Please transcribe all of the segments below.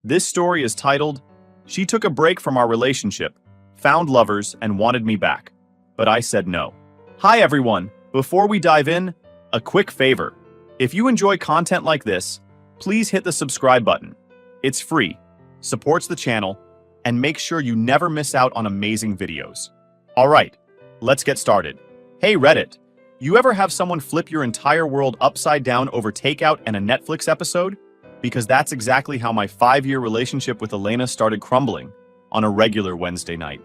This story is titled, She Took a Break from Our Relationship, Found Lovers, and Wanted Me Back. But I said no. Hi everyone, before we dive in, a quick favor. If you enjoy content like this, please hit the subscribe button. It's free, supports the channel, and make sure you never miss out on amazing videos. Alright, let's get started. Hey Reddit, you ever have someone flip your entire world upside down over takeout and a Netflix episode? Because that's exactly how my 5-year relationship with Elena started crumbling on a regular Wednesday night.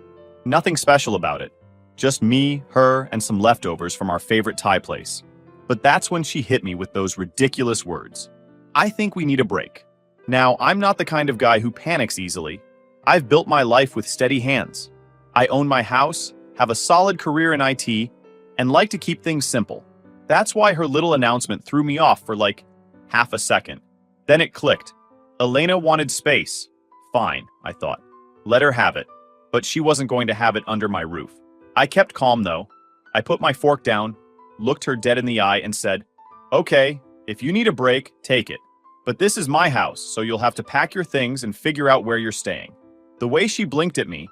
Nothing special about it. Just me, her, and some leftovers from our favorite Thai place. But that's when she hit me with those ridiculous words. I think we need a break. Now, I'm not the kind of guy who panics easily. I've built my life with steady hands. I own my house, have a solid career in IT, and like to keep things simple. That's why her little announcement threw me off for like half a second. Then it clicked. Elena wanted space. Fine, I thought. Let her have it. But she wasn't going to have it under my roof. I kept calm though. I put my fork down, looked her dead in the eye and said, okay, if you need a break, take it. But this is my house, so you'll have to pack your things and figure out where you're staying. The way she blinked at me,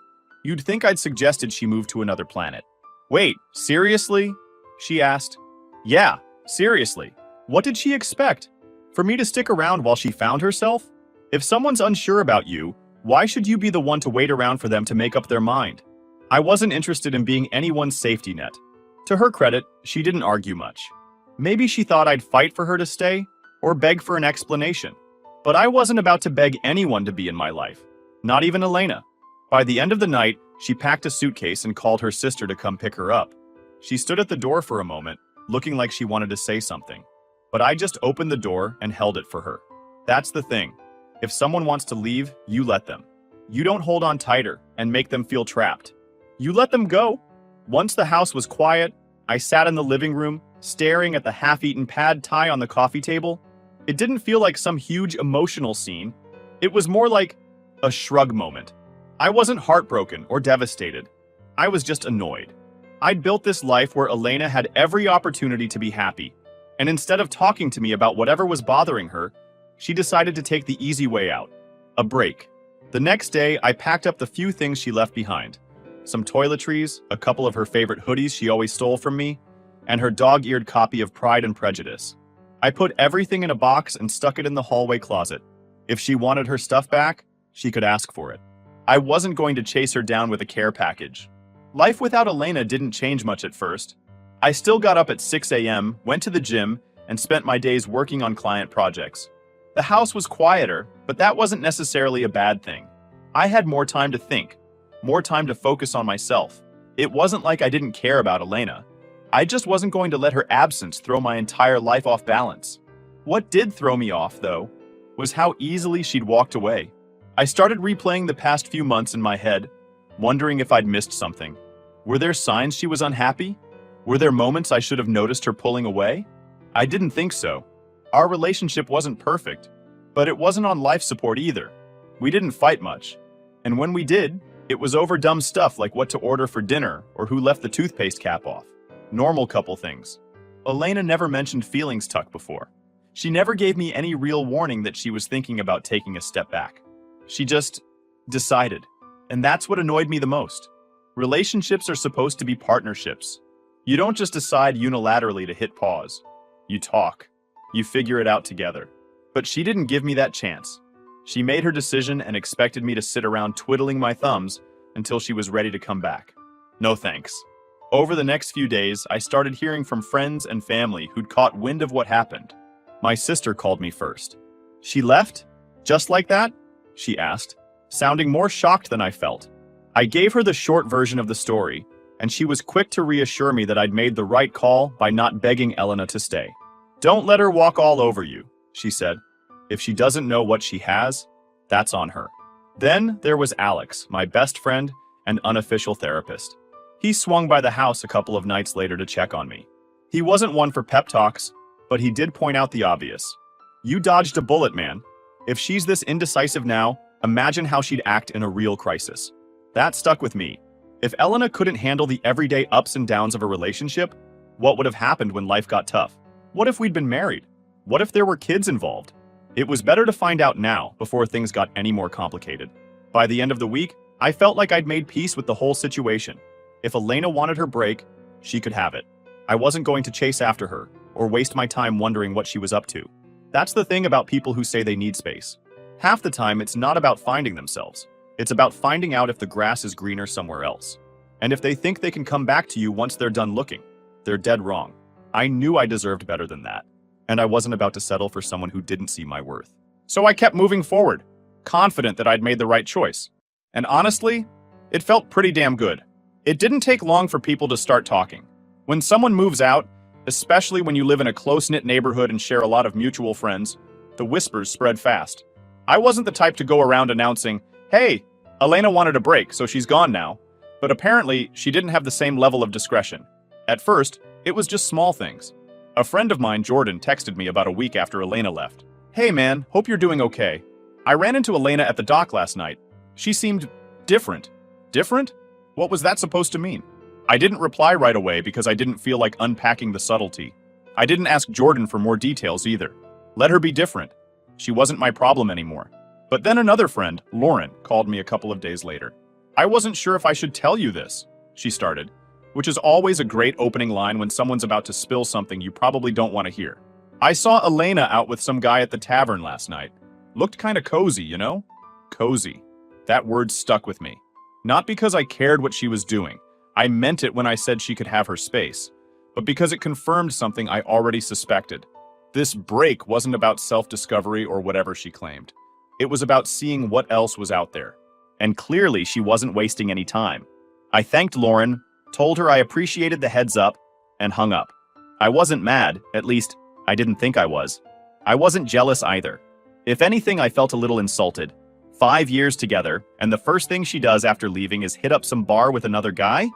you'd think I'd suggested she move to another planet. Wait, seriously? She asked. Yeah, seriously. What did she expect? For me to stick around while she found herself? If someone's unsure about you, why should you be the one to wait around for them to make up their mind? I wasn't interested in being anyone's safety net. To her credit, she didn't argue much. Maybe she thought I'd fight for her to stay, or beg for an explanation. But I wasn't about to beg anyone to be in my life. Not even Elena. By the end of the night, she packed a suitcase and called her sister to come pick her up. She stood at the door for a moment, looking like she wanted to say something. But I just opened the door and held it for her. That's the thing. If someone wants to leave, you let them. You don't hold on tighter and make them feel trapped. You let them go. Once the house was quiet, I sat in the living room, staring at the half-eaten pad thai on the coffee table. It didn't feel like some huge emotional scene. It was more like a shrug moment. I wasn't heartbroken or devastated. I was just annoyed. I'd built this life where Elena had every opportunity to be happy. And instead of talking to me about whatever was bothering her, she decided to take the easy way out. A break. The next day, I packed up the few things she left behind. Some toiletries, a couple of her favorite hoodies she always stole from me, and her dog-eared copy of Pride and Prejudice. I put everything in a box and stuck it in the hallway closet. If she wanted her stuff back, she could ask for it. I wasn't going to chase her down with a care package. Life without Elena didn't change much at first. I still got up at 6 a.m., went to the gym, and spent my days working on client projects. The house was quieter, but that wasn't necessarily a bad thing. I had more time to think, more time to focus on myself. It wasn't like I didn't care about Elena. I just wasn't going to let her absence throw my entire life off balance. What did throw me off, though, was how easily she'd walked away. I started replaying the past few months in my head, wondering if I'd missed something. Were there signs she was unhappy? Were there moments I should have noticed her pulling away? I didn't think so. Our relationship wasn't perfect, but it wasn't on life support either. We didn't fight much. And when we did, it was over dumb stuff like what to order for dinner or who left the toothpaste cap off. Normal couple things. Elena never mentioned feelings tuck before. She never gave me any real warning that she was thinking about taking a step back. She just decided. And that's what annoyed me the most. Relationships are supposed to be partnerships. You don't just decide unilaterally to hit pause. You talk. You figure it out together. But she didn't give me that chance. She made her decision and expected me to sit around twiddling my thumbs until she was ready to come back. No thanks. Over the next few days, I started hearing from friends and family who'd caught wind of what happened. My sister called me first. She left? Just like that? She asked, sounding more shocked than I felt. I gave her the short version of the story, and she was quick to reassure me that I'd made the right call by not begging Elena to stay. Don't let her walk all over you, she said. If she doesn't know what she has, that's on her. Then there was Alex, my best friend and unofficial therapist. He swung by the house a couple of nights later to check on me. He wasn't one for pep talks, but he did point out the obvious. You dodged a bullet, man. If she's this indecisive now, imagine how she'd act in a real crisis. That stuck with me. If Elena couldn't handle the everyday ups and downs of a relationship, what would have happened when life got tough? What if we'd been married? What if there were kids involved? It was better to find out now before things got any more complicated. By the end of the week, I felt like I'd made peace with the whole situation. If Elena wanted her break, she could have it. I wasn't going to chase after her or waste my time wondering what she was up to. That's the thing about people who say they need space. Half the time, it's not about finding themselves. It's about finding out if the grass is greener somewhere else. And if they think they can come back to you once they're done looking, they're dead wrong. I knew I deserved better than that. And I wasn't about to settle for someone who didn't see my worth. So I kept moving forward, confident that I'd made the right choice. And honestly, it felt pretty damn good. It didn't take long for people to start talking. When someone moves out, especially when you live in a close-knit neighborhood and share a lot of mutual friends, the whispers spread fast. I wasn't the type to go around announcing, "Hey, Elena wanted a break, so she's gone now." But apparently, she didn't have the same level of discretion. At first, it was just small things. A friend of mine, Jordan, texted me about a week after Elena left. "Hey man, hope you're doing okay. I ran into Elena at the dock last night. She seemed different." Different? What was that supposed to mean? I didn't reply right away because I didn't feel like unpacking the subtlety. I didn't ask Jordan for more details either. Let her be different. She wasn't my problem anymore. But then another friend, Lauren, called me a couple of days later. "I wasn't sure if I should tell you this," she started, which is always a great opening line when someone's about to spill something you probably don't want to hear. "I saw Elena out with some guy at the tavern last night. Looked kinda cozy, you know?" Cozy. That word stuck with me. Not because I cared what she was doing. I meant it when I said she could have her space, but because it confirmed something I already suspected. This break wasn't about self-discovery or whatever she claimed. It was about seeing what else was out there. And clearly she wasn't wasting any time. I thanked Lauren, told her I appreciated the heads up, and hung up. I wasn't mad, at least, I didn't think I was. I wasn't jealous either. If anything, I felt a little insulted. 5 years together, and the first thing she does after leaving is hit up some bar with another guy?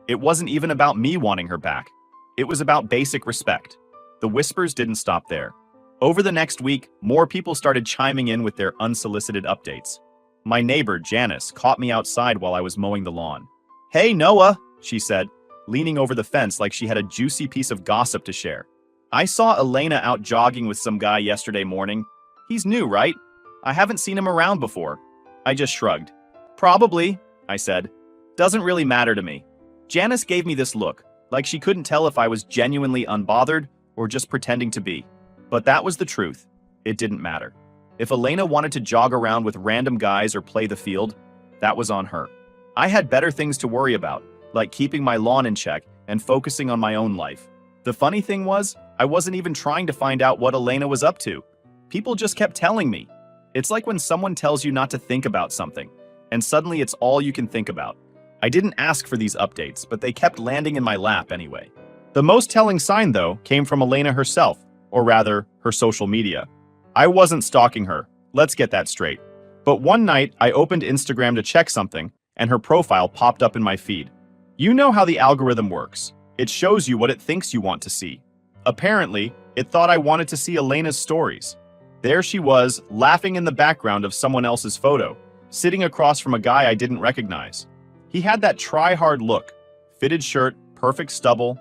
It wasn't even about me wanting her back. It was about basic respect. The whispers didn't stop there. Over the next week, more people started chiming in with their unsolicited updates. My neighbor, Janice, caught me outside while I was mowing the lawn. "Hey, Noah," she said, leaning over the fence like she had a juicy piece of gossip to share. "I saw Elena out jogging with some guy yesterday morning. He's new, right? I haven't seen him around before." I just shrugged. "Probably," I said. "Doesn't really matter to me." Janice gave me this look, like she couldn't tell if I was genuinely unbothered or just pretending to be. But that was the truth. It didn't matter. If Elena wanted to jog around with random guys or play the field, that was on her. I had better things to worry about, like keeping my lawn in check and focusing on my own life. The funny thing was, I wasn't even trying to find out what Elena was up to. People just kept telling me. It's like when someone tells you not to think about something, and suddenly it's all you can think about. I didn't ask for these updates, but they kept landing in my lap anyway. The most telling sign, though, came from Elena herself, or rather, her social media. I wasn't stalking her, let's get that straight. But one night, I opened Instagram to check something, and her profile popped up in my feed. You know how the algorithm works. It shows you what it thinks you want to see. Apparently, it thought I wanted to see Elena's stories. There she was, laughing in the background of someone else's photo, sitting across from a guy I didn't recognize. He had that try-hard look, fitted shirt, perfect stubble,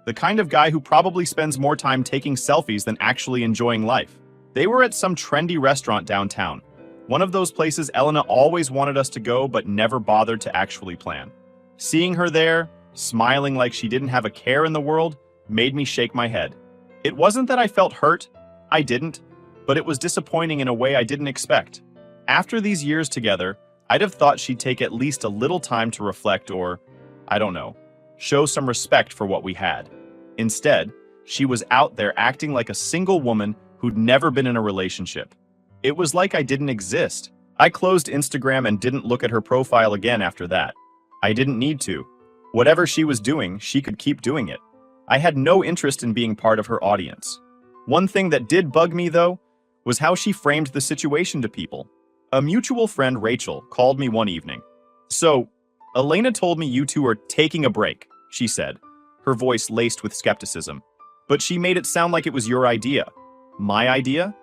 the kind of guy who probably spends more time taking selfies than actually enjoying life. They were at some trendy restaurant downtown, one of those places Elena always wanted us to go but never bothered to actually plan. Seeing her there, smiling like she didn't have a care in the world, made me shake my head. It wasn't that I felt hurt, I didn't, but it was disappointing in a way I didn't expect. After these years together, I'd have thought she'd take at least a little time to reflect or, I don't know, show some respect for what we had. Instead, she was out there acting like a single woman who'd never been in a relationship. It was like I didn't exist. I closed Instagram and didn't look at her profile again after that. I didn't need to. Whatever she was doing, she could keep doing it. I had no interest in being part of her audience. One thing that did bug me, though, was how she framed the situation to people. A mutual friend, Rachel, called me one evening. "So, Elena told me you two are taking a break," she said, her voice laced with skepticism. "But she made it sound like it was your idea." My idea?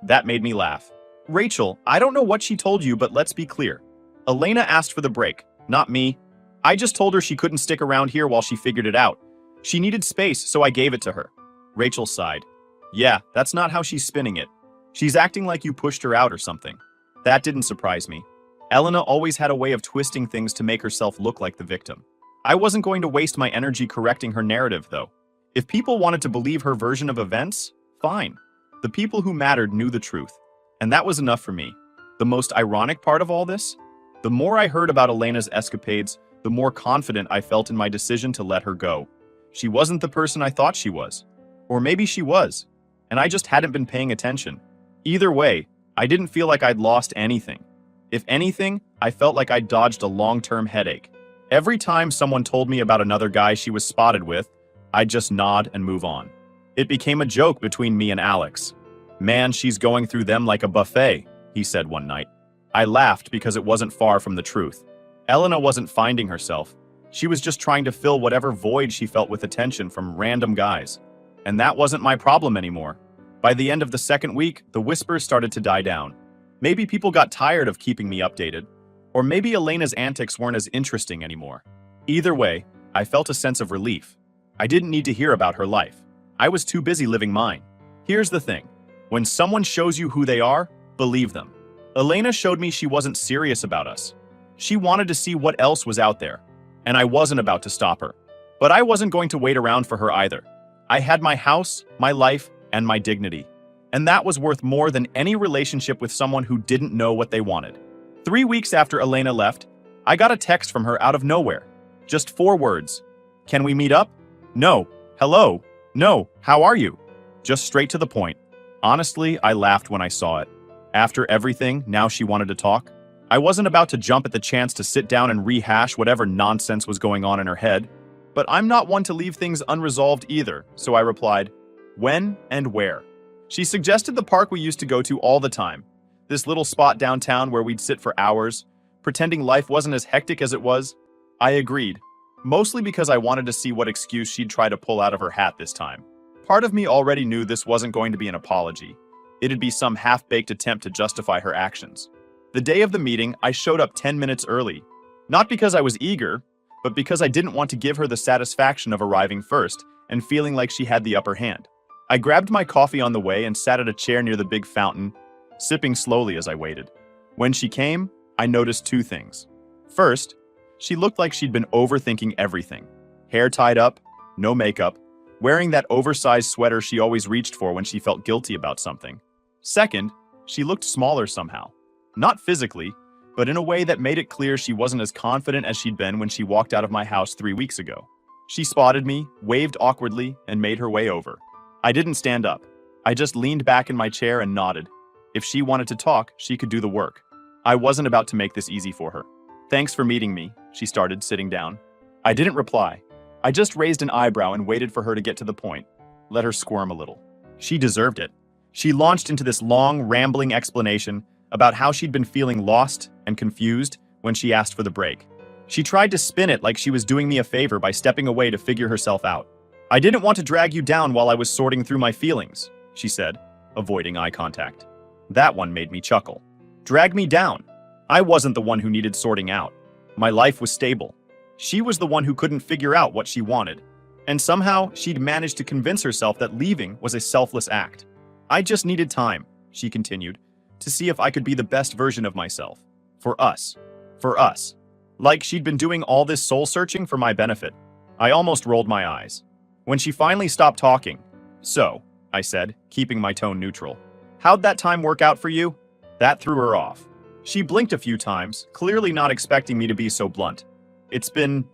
That made me laugh. "Rachel, I don't know what she told you, but let's be clear. Elena asked for the break, not me. I just told her she couldn't stick around here while she figured it out. She needed space, so I gave it to her." Rachel sighed. "Yeah, that's not how she's spinning it. She's acting like you pushed her out or something. That didn't surprise me. Elena always had a way of twisting things to make herself look like the victim. I wasn't going to waste my energy correcting her narrative, though. If people wanted to believe her version of events, fine. The people who mattered knew the truth, and that was enough for me. The most ironic part of all this? The more I heard about Elena's escapades, the more confident I felt in my decision to let her go. She wasn't the person I thought she was. Or maybe she was, and I just hadn't been paying attention. Either way, I didn't feel like I'd lost anything. If anything, I felt like I'd dodged a long-term headache. Every time someone told me about another guy she was spotted with, I'd just nod and move on. It became a joke between me and Alex. "Man, she's going through them like a buffet," he said one night. I laughed because it wasn't far from the truth. Elena wasn't finding herself. She was just trying to fill whatever void she felt with attention from random guys. And that wasn't my problem anymore. By the end of the second week, the whispers started to die down. Maybe people got tired of keeping me updated. Or maybe Elena's antics weren't as interesting anymore. Either way, I felt a sense of relief. I didn't need to hear about her life. I was too busy living mine. Here's the thing. When someone shows you who they are, believe them. Elena showed me she wasn't serious about us. She wanted to see what else was out there, and I wasn't about to stop her. But I wasn't going to wait around for her either. I had my house, my life, and my dignity. And that was worth more than any relationship with someone who didn't know what they wanted. 3 weeks after Elena left, I got a text from her out of nowhere. Just 4 words. "Can we meet up?" "No." "Hello." "No. How are you?" Just straight to the point. Honestly, I laughed when I saw it. After everything, now she wanted to talk. I wasn't about to jump at the chance to sit down and rehash whatever nonsense was going on in her head. But I'm not one to leave things unresolved either, so I replied, "When and where?" She suggested the park we used to go to all the time. This little spot downtown where we'd sit for hours, pretending life wasn't as hectic as it was. I agreed, mostly because I wanted to see what excuse she'd try to pull out of her hat this time. Part of me already knew this wasn't going to be an apology. It'd be some half-baked attempt to justify her actions. The day of the meeting, I showed up 10 minutes early. Not because I was eager, but because I didn't want to give her the satisfaction of arriving first and feeling like she had the upper hand. I grabbed my coffee on the way and sat at a chair near the big fountain, sipping slowly as I waited. When she came, I noticed 2 things. First, she looked like she'd been overthinking everything. Hair tied up, no makeup, wearing that oversized sweater she always reached for when she felt guilty about something. Second, she looked smaller somehow. Not physically, but in a way that made it clear she wasn't as confident as she'd been when she walked out of my house 3 weeks ago. She spotted me, waved awkwardly, and made her way over. I didn't stand up. I just leaned back in my chair and nodded. If she wanted to talk, she could do the work. I wasn't about to make this easy for her. "Thanks for meeting me," she started, sitting down. I didn't reply. I just raised an eyebrow and waited for her to get to the point. Let her squirm a little. She deserved it. She launched into this long, rambling explanation about how she'd been feeling lost and confused when she asked for the break. She tried to spin it like she was doing me a favor by stepping away to figure herself out. "I didn't want to drag you down while I was sorting through my feelings," she said, avoiding eye contact. That one made me chuckle. Drag me down. I wasn't the one who needed sorting out. My life was stable. She was the one who couldn't figure out what she wanted. And somehow, she'd managed to convince herself that leaving was a selfless act. "I just needed time," she continued, "to see if I could be the best version of myself. For us. For us." Like she'd been doing all this soul-searching for my benefit. I almost rolled my eyes. When she finally stopped talking, "So," I said, keeping my tone neutral, "how'd that time work out for you?" That threw her off. She blinked a few times, clearly not expecting me to be so blunt. "It's been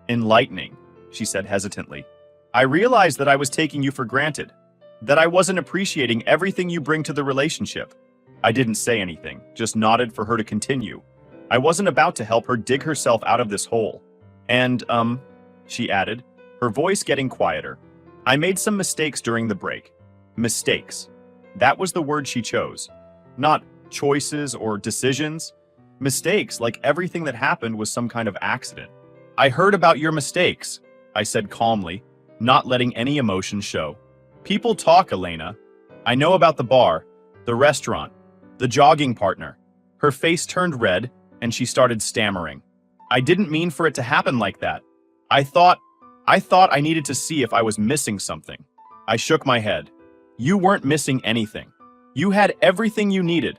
enlightening," she said hesitantly. "I realized that I was taking you for granted, that I wasn't appreciating everything you bring to the relationship." I didn't say anything, just nodded for her to continue. I wasn't about to help her dig herself out of this hole. "And, she added, her voice getting quieter, "I made some mistakes during the break." Mistakes. That was the word she chose. Not choices or decisions. Mistakes, like everything that happened was some kind of accident. "I heard about your mistakes," I said calmly, not letting any emotion show. "People talk, Elena. I know about the bar, the restaurant, the jogging partner." Her face turned red, and she started stammering. "I didn't mean for it to happen like that. I thought I needed to see if I was missing something." I shook my head. "You weren't missing anything. You had everything you needed,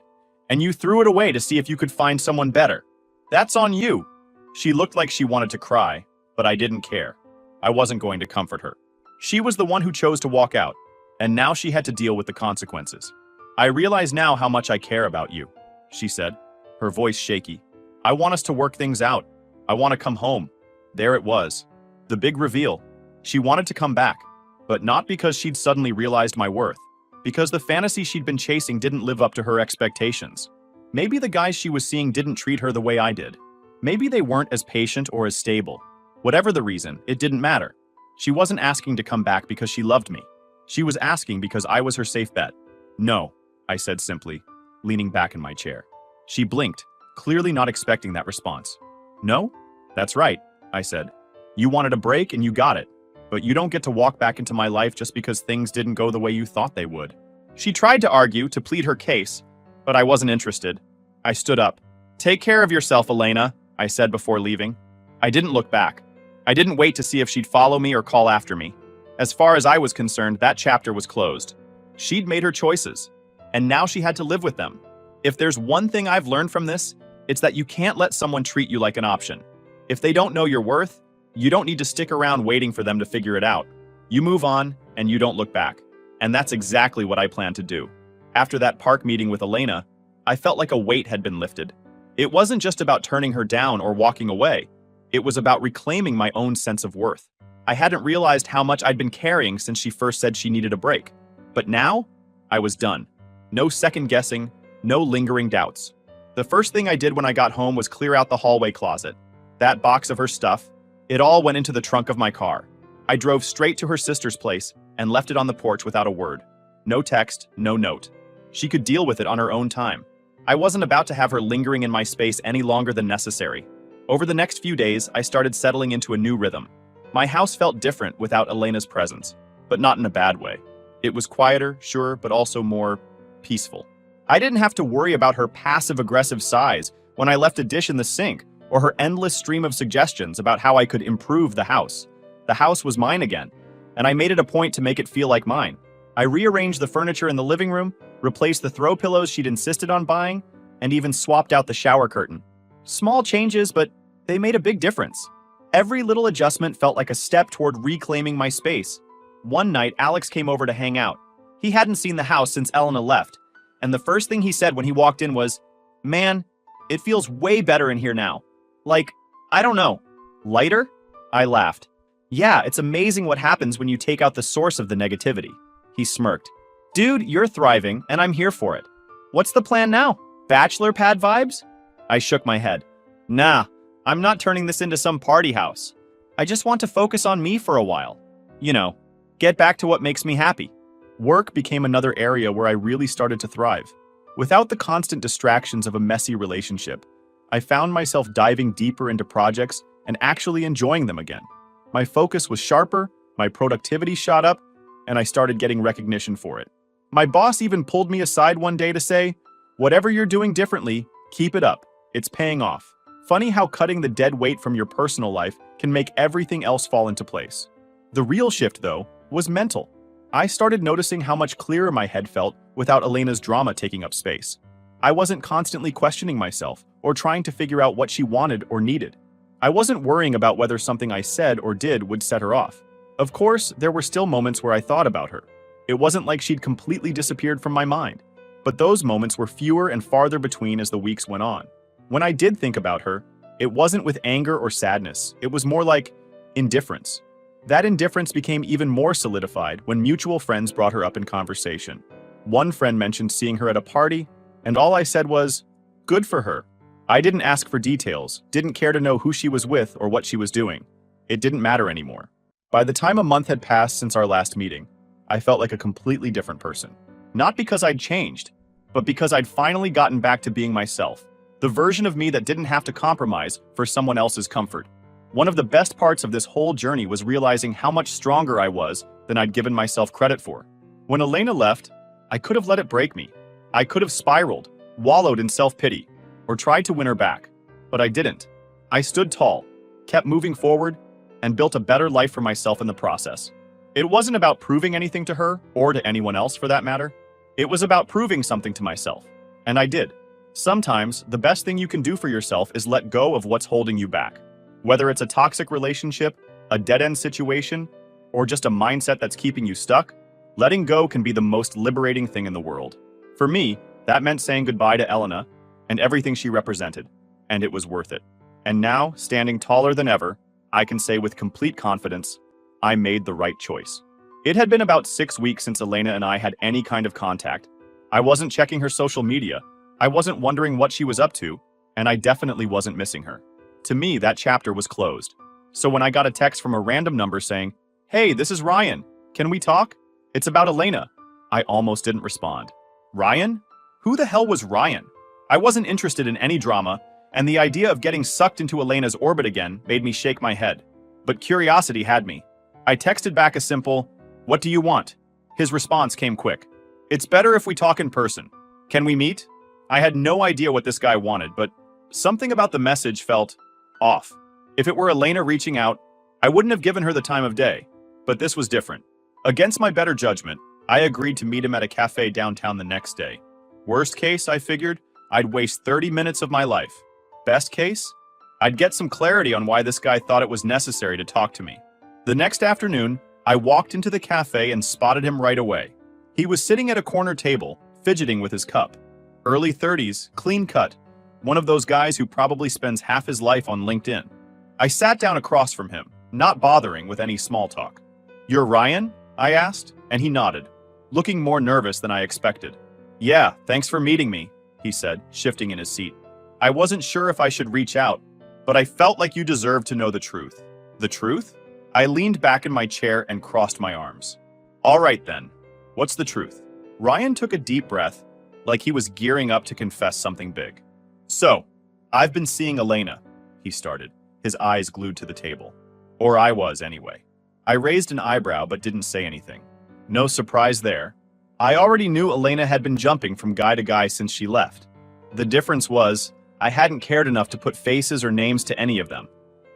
and you threw it away to see if you could find someone better. That's on you." She looked like she wanted to cry, but I didn't care. I wasn't going to comfort her. She was the one who chose to walk out, and now she had to deal with the consequences. "I realize now how much I care about you," she said, her voice shaky. "I want us to work things out. I want to come home." There it was. The big reveal. She wanted to come back, but not because she'd suddenly realized my worth. Because the fantasy she'd been chasing didn't live up to her expectations. Maybe the guys she was seeing didn't treat her the way I did. Maybe they weren't as patient or as stable. Whatever the reason, it didn't matter. She wasn't asking to come back because she loved me. She was asking because I was her safe bet. "No," I said simply, leaning back in my chair. She blinked, clearly not expecting that response. "No? That's right," I said. "You wanted a break and you got it. But you don't get to walk back into my life just because things didn't go the way you thought they would." She tried to argue, to plead her case, but I wasn't interested. I stood up. "Take care of yourself, Elena," I said before leaving. I didn't look back. I didn't wait to see if she'd follow me or call after me. As far as I was concerned, that chapter was closed. She'd made her choices, and now she had to live with them. If there's one thing I've learned from this, it's that you can't let someone treat you like an option. If they don't know your worth, you don't need to stick around waiting for them to figure it out. You move on, and you don't look back. And that's exactly what I plan to do. After that park meeting with Elena, I felt like a weight had been lifted. It wasn't just about turning her down or walking away. It was about reclaiming my own sense of worth. I hadn't realized how much I'd been carrying since she first said she needed a break. But now, I was done. No second guessing, no lingering doubts. The first thing I did when I got home was clear out the hallway closet. That box of her stuff, it all went into the trunk of my car. I drove straight to her sister's place and left it on the porch without a word. No text, no note. She could deal with it on her own time. I wasn't about to have her lingering in my space any longer than necessary. Over the next few days, I started settling into a new rhythm. My house felt different without Elena's presence, but not in a bad way. It was quieter, sure, but also more peaceful. I didn't have to worry about her passive-aggressive sighs when I left a dish in the sink, or her endless stream of suggestions about how I could improve the house. The house was mine again, and I made it a point to make it feel like mine. I rearranged the furniture in the living room, replaced the throw pillows she'd insisted on buying, and even swapped out the shower curtain. Small changes, but they made a big difference. Every little adjustment felt like a step toward reclaiming my space. One night, Alex came over to hang out. He hadn't seen the house since Elena left, and the first thing he said when he walked in was, "Man, it feels way better in here now. Like, I don't know, lighter?" I laughed. "Yeah, it's amazing what happens when you take out the source of the negativity." He smirked. "Dude, you're thriving, and I'm here for it. What's the plan now? Bachelor pad vibes?" I shook my head. "Nah, I'm not turning this into some party house. I just want to focus on me for a while. You know, get back to what makes me happy." Work became another area where I really started to thrive. Without the constant distractions of a messy relationship, I found myself diving deeper into projects and actually enjoying them again. My focus was sharper, my productivity shot up, and I started getting recognition for it. My boss even pulled me aside one day to say, "Whatever you're doing differently, keep it up. It's paying off." Funny how cutting the dead weight from your personal life can make everything else fall into place. The real shift, though, was mental. I started noticing how much clearer my head felt without Elena's drama taking up space. I wasn't constantly questioning myself or trying to figure out what she wanted or needed. I wasn't worrying about whether something I said or did would set her off. Of course, there were still moments where I thought about her. It wasn't like she'd completely disappeared from my mind, but those moments were fewer and farther between as the weeks went on. When I did think about her, it wasn't with anger or sadness. It was more like indifference. That indifference became even more solidified when mutual friends brought her up in conversation. One friend mentioned seeing her at a party, and all I said was, "Good for her." I didn't ask for details, didn't care to know who she was with or what she was doing. It didn't matter anymore. By the time a month had passed since our last meeting, I felt like a completely different person. Not because I'd changed, but because I'd finally gotten back to being myself, the version of me that didn't have to compromise for someone else's comfort. One of the best parts of this whole journey was realizing how much stronger I was than I'd given myself credit for. When Elena left, I could have let it break me. I could have spiraled, wallowed in self-pity, or tried to win her back. But I didn't. I stood tall, kept moving forward, and built a better life for myself in the process. It wasn't about proving anything to her, or to anyone else for that matter. It was about proving something to myself. And I did. Sometimes, the best thing you can do for yourself is let go of what's holding you back. Whether it's a toxic relationship, a dead-end situation, or just a mindset that's keeping you stuck, letting go can be the most liberating thing in the world. For me, that meant saying goodbye to Elena and everything she represented, and it was worth it. And now, standing taller than ever, I can say with complete confidence, I made the right choice. It had been about 6 weeks since Elena and I had any kind of contact. I wasn't checking her social media, I wasn't wondering what she was up to, and I definitely wasn't missing her. To me, that chapter was closed. So when I got a text from a random number saying, "Hey, this is Ryan. Can we talk? It's about Elena," I almost didn't respond. Ryan? Who the hell was Ryan? I wasn't interested in any drama, and the idea of getting sucked into Elena's orbit again made me shake my head. But curiosity had me. I texted back a simple, "What do you want?" His response came quick. "It's better if we talk in person. Can we meet?" I had no idea what this guy wanted, but something about the message felt off. If it were Elena reaching out, I wouldn't have given her the time of day. But this was different. Against my better judgment, I agreed to meet him at a cafe downtown the next day. Worst case, I figured, I'd waste 30 minutes of my life. Best case, I'd get some clarity on why this guy thought it was necessary to talk to me. The next afternoon, I walked into the cafe and spotted him right away. He was sitting at a corner table, fidgeting with his cup. Early 30s, clean cut, one of those guys who probably spends half his life on LinkedIn. I sat down across from him, not bothering with any small talk. "You're Ryan?" I asked, and he nodded, looking more nervous than I expected. "Yeah, thanks for meeting me," he said, shifting in his seat. I wasn't sure if I should reach out, but I felt like you deserved to know the truth. The truth? I leaned back in my chair and crossed my arms. "All right then, what's the truth?" Ryan took a deep breath, like he was gearing up to confess something big. "So, I've been seeing Elena," he started, his eyes glued to the table. Or I was, anyway. I raised an eyebrow but didn't say anything. No surprise there. I already knew Elena had been jumping from guy to guy since she left. The difference was, I hadn't cared enough to put faces or names to any of them.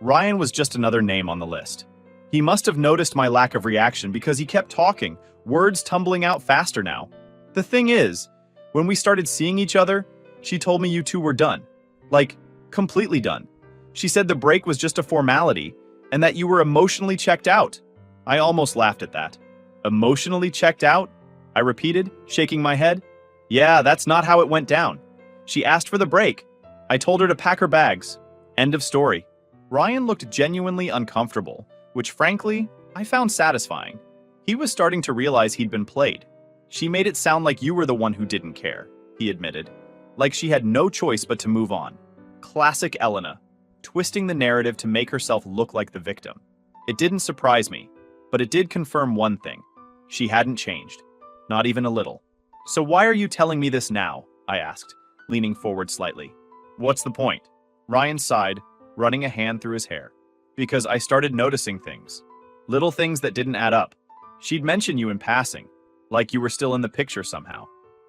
Ryan was just another name on the list. He must have noticed my lack of reaction because he kept talking, words tumbling out faster now. The thing is, when we started seeing each other, she told me you two were done. Like, completely done. She said the break was just a formality, and that you were emotionally checked out. I almost laughed at that. Emotionally checked out? I repeated, shaking my head. Yeah, that's not how it went down. She asked for the break. I told her to pack her bags. End of story. Ryan looked genuinely uncomfortable, which frankly, I found satisfying. He was starting to realize he'd been played. She made it sound like you were the one who didn't care, he admitted. Like she had no choice but to move on. Classic Elena, twisting the narrative to make herself look like the victim. It didn't surprise me, but it did confirm one thing. She hadn't changed. Not even a little. So why are you telling me this now? I asked, leaning forward slightly. What's the point? Ryan sighed, running a hand through his hair. Because I started noticing things. Little things that didn't add up. She'd mention you in passing, like you were still in the picture somehow.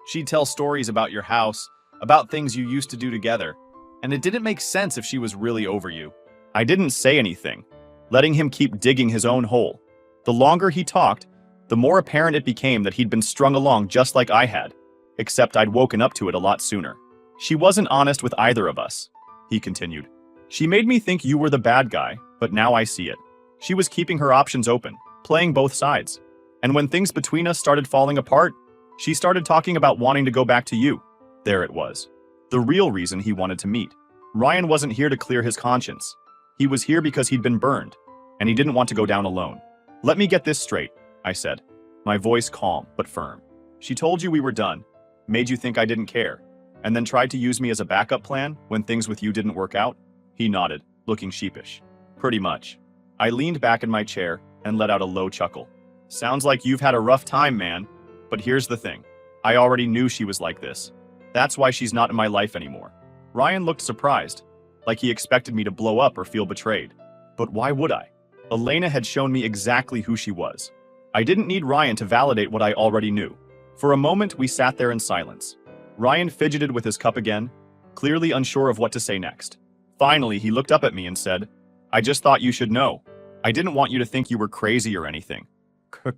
She'd tell stories about your house, about things you used to do together, and it didn't make sense if she was really over you. I didn't say anything, letting him keep digging his own hole. The longer he talked, the more apparent it became that he'd been strung along just like I had, except I'd woken up to it a lot sooner. She wasn't honest with either of us, he continued. She made me think you were the bad guy, but now I see it. She was keeping her options open, playing both sides. And when things between us started falling apart, she started talking about wanting to go back to you. There it was. The real reason he wanted to meet. Ryan wasn't here to clear his conscience. He was here because he'd been burned, and he didn't want to go down alone. Let me get this straight, I said, my voice calm but firm. She told you we were done, made you think I didn't care, and then tried to use me as a backup plan when things with you didn't work out? He nodded, looking sheepish. Pretty much. I leaned back in my chair and let out a low chuckle. Sounds like you've had a rough time, man. But here's the thing. I already knew she was like this. That's why she's not in my life anymore. Ryan looked surprised, like he expected me to blow up or feel betrayed. But why would I? Elena had shown me exactly who she was. I didn't need Ryan to validate what I already knew. For a moment, we sat there in silence. Ryan fidgeted with his cup again, clearly unsure of what to say next. Finally, he looked up at me and said, I just thought you should know. I didn't want you to think you were crazy or anything.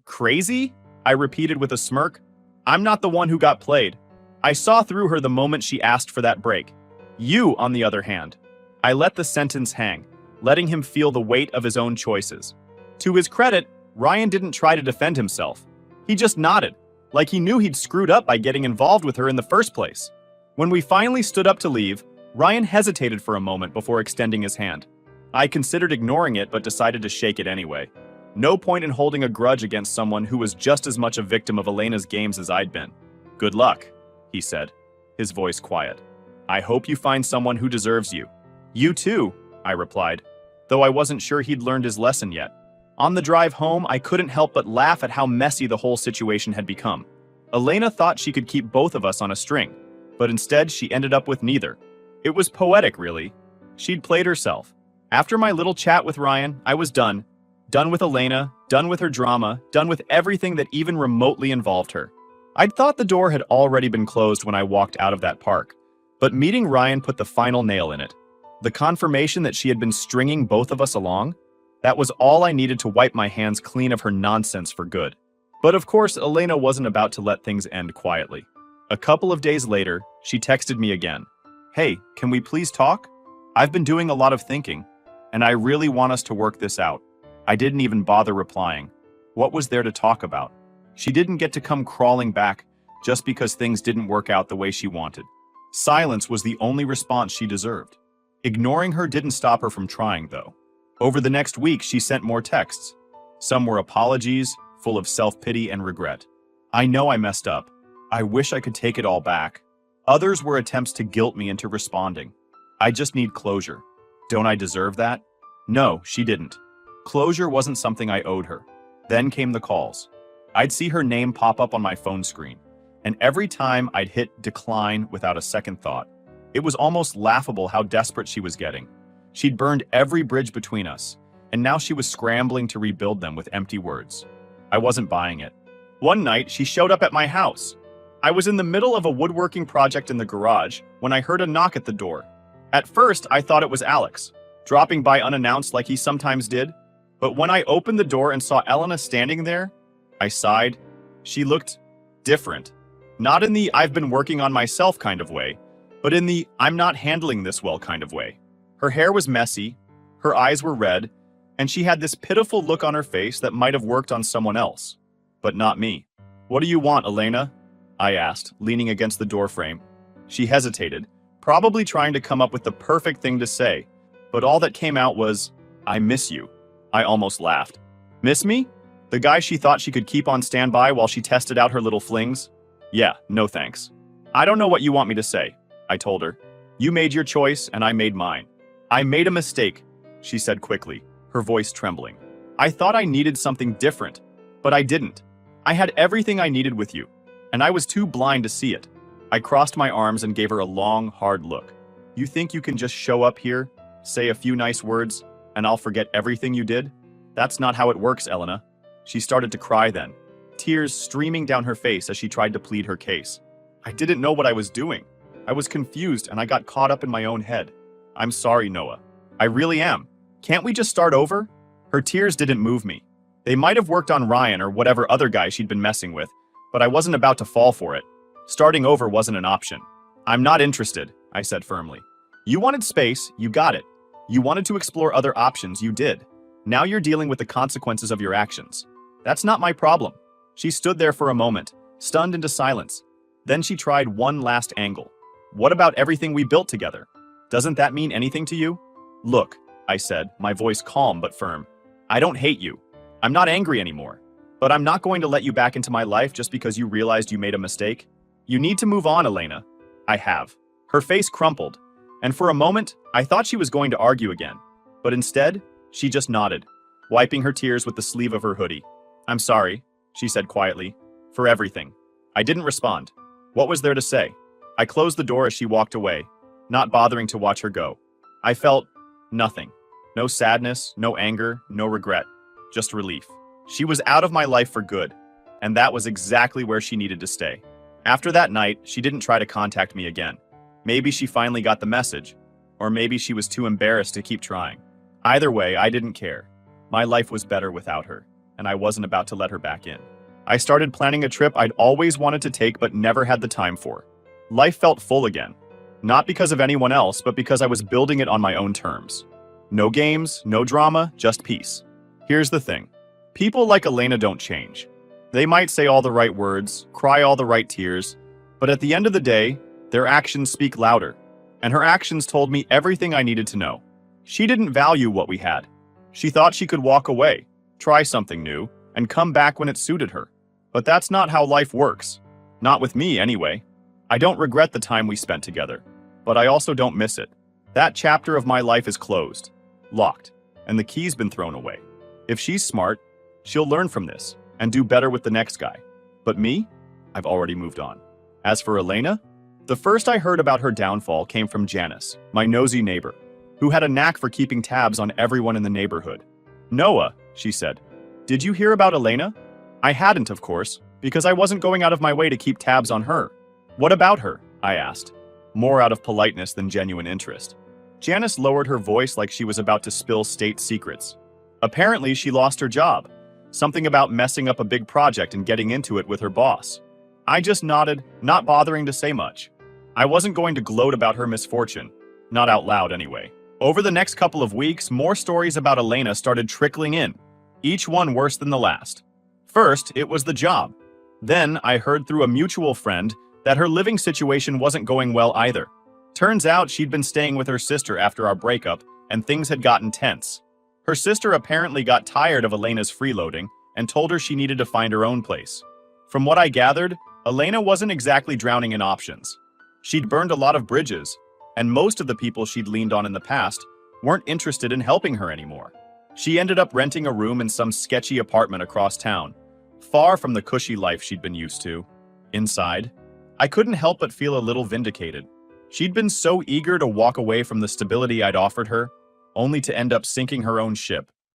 Crazy? I repeated with a smirk. I'm not the one who got played. I saw through her the moment she asked for that break. You, on the other hand. I let the sentence hang, letting him feel the weight of his own choices. To his credit, Ryan didn't try to defend himself. He just nodded, like he knew he'd screwed up by getting involved with her in the first place. When we finally stood up to leave, Ryan hesitated for a moment before extending his hand. I considered ignoring it but decided to shake it anyway. No point in holding a grudge against someone who was just as much a victim of Elena's games as I'd been. Good luck, he said, his voice quiet. I hope you find someone who deserves you. You too, I replied, though I wasn't sure he'd learned his lesson yet. On the drive home, I couldn't help but laugh at how messy the whole situation had become. Elena thought she could keep both of us on a string, but instead she ended up with neither. It was poetic, really. She'd played herself. After my little chat with Ryan, I was done. Done with Elena, done with her drama, done with everything that even remotely involved her. I'd thought the door had already been closed when I walked out of that park, but meeting Ryan put the final nail in it. The confirmation that she had been stringing both of us along, that was all I needed to wipe my hands clean of her nonsense for good. But of course, Elena wasn't about to let things end quietly. A couple of days later, she texted me again. Hey, can we please talk? I've been doing a lot of thinking, and I really want us to work this out. I didn't even bother replying. What was there to talk about? She didn't get to come crawling back just because things didn't work out the way she wanted. Silence was the only response she deserved. Ignoring her didn't stop her from trying, though. Over the next week, she sent more texts. Some were apologies, full of self-pity and regret. I know I messed up. I wish I could take it all back. Others were attempts to guilt me into responding. I just need closure. Don't I deserve that? No, she didn't. Closure wasn't something I owed her. Then came the calls. I'd see her name pop up on my phone screen, and every time I'd hit decline without a second thought. It was almost laughable how desperate she was getting. She'd burned every bridge between us, and now she was scrambling to rebuild them with empty words. I wasn't buying it. One night, she showed up at my house. I was in the middle of a woodworking project in the garage when I heard a knock at the door. At first, I thought it was Alex, dropping by unannounced like he sometimes did. But when I opened the door and saw Elena standing there, I sighed. She looked different. Not in the I've been working on myself kind of way, but in the I'm not handling this well kind of way. Her hair was messy, her eyes were red, and she had this pitiful look on her face that might have worked on someone else, but not me. What do you want, Elena? I asked, leaning against the doorframe. She hesitated, probably trying to come up with the perfect thing to say, but all that came out was, I miss you. I almost laughed. Miss me? The guy she thought she could keep on standby while she tested out her little flings? Yeah, no thanks. I don't know what you want me to say, I told her. You made your choice and I made mine. I made a mistake, she said quickly, her voice trembling. I thought I needed something different, but I didn't. I had everything I needed with you, and I was too blind to see it. I crossed my arms and gave her a long, hard look. You think you can just show up here, say a few nice words, and I'll forget everything you did? That's not how it works, Elena. She started to cry then, tears streaming down her face as she tried to plead her case. I didn't know what I was doing. I was confused and I got caught up in my own head. I'm sorry, Noah. I really am. Can't we just start over? Her tears didn't move me. They might have worked on Ryan or whatever other guy she'd been messing with, but I wasn't about to fall for it. Starting over wasn't an option. I'm not interested, I said firmly. You wanted space, you got it. You wanted to explore other options, you did. Now you're dealing with the consequences of your actions. That's not my problem. She stood there for a moment, stunned into silence. Then she tried one last angle. What about everything we built together? Doesn't that mean anything to you? Look, I said, my voice calm but firm. I don't hate you. I'm not angry anymore. But I'm not going to let you back into my life just because you realized you made a mistake. You need to move on, Elena. I have. Her face crumpled, and for a moment, I thought she was going to argue again. But instead, she just nodded, wiping her tears with the sleeve of her hoodie. I'm sorry, she said quietly, for everything. I didn't respond. What was there to say? I closed the door as she walked away, not bothering to watch her go. I felt nothing. No sadness, no anger, no regret. Just relief. She was out of my life for good, and that was exactly where she needed to stay. After that night, she didn't try to contact me again. Maybe she finally got the message, or maybe she was too embarrassed to keep trying. Either way, I didn't care. My life was better without her, and I wasn't about to let her back in. I started planning a trip I'd always wanted to take but never had the time for. Life felt full again. Not because of anyone else, but because I was building it on my own terms. No games, no drama, just peace. Here's the thing. People like Elena don't change. They might say all the right words, cry all the right tears, but at the end of the day, their actions speak louder. And her actions told me everything I needed to know. She didn't value what we had. She thought she could walk away, try something new, and come back when it suited her. But that's not how life works. Not with me, anyway. I don't regret the time we spent together, but I also don't miss it. That chapter of my life is closed, locked, and the key's been thrown away. If she's smart, she'll learn from this and do better with the next guy. But me? I've already moved on. As for Elena, the first I heard about her downfall came from Janice, my nosy neighbor, who had a knack for keeping tabs on everyone in the neighborhood. "Noah," she said, "did you hear about Elena?" I hadn't, of course, because I wasn't going out of my way to keep tabs on her. "What about her?" I asked, more out of politeness than genuine interest. Janice lowered her voice like she was about to spill state secrets. Apparently, she lost her job. Something about messing up a big project and getting into it with her boss. I just nodded, not bothering to say much. I wasn't going to gloat about her misfortune. Not out loud, anyway. Over the next couple of weeks, more stories about Elena started trickling in, each one worse than the last. First, it was the job. Then, I heard through a mutual friend that her living situation wasn't going well either. Turns out she'd been staying with her sister after our breakup, and things had gotten tense. Her sister apparently got tired of Elena's freeloading and told her she needed to find her own place. From what I gathered, Elena wasn't exactly drowning in options. She'd burned a lot of bridges, and most of the people she'd leaned on in the past weren't interested in helping her anymore. She ended up renting a room in some sketchy apartment across town, far from the cushy life she'd been used to. Inside, I couldn't help but feel a little vindicated. She'd been so eager to walk away from the stability I'd offered her, only to end up sinking her own ship.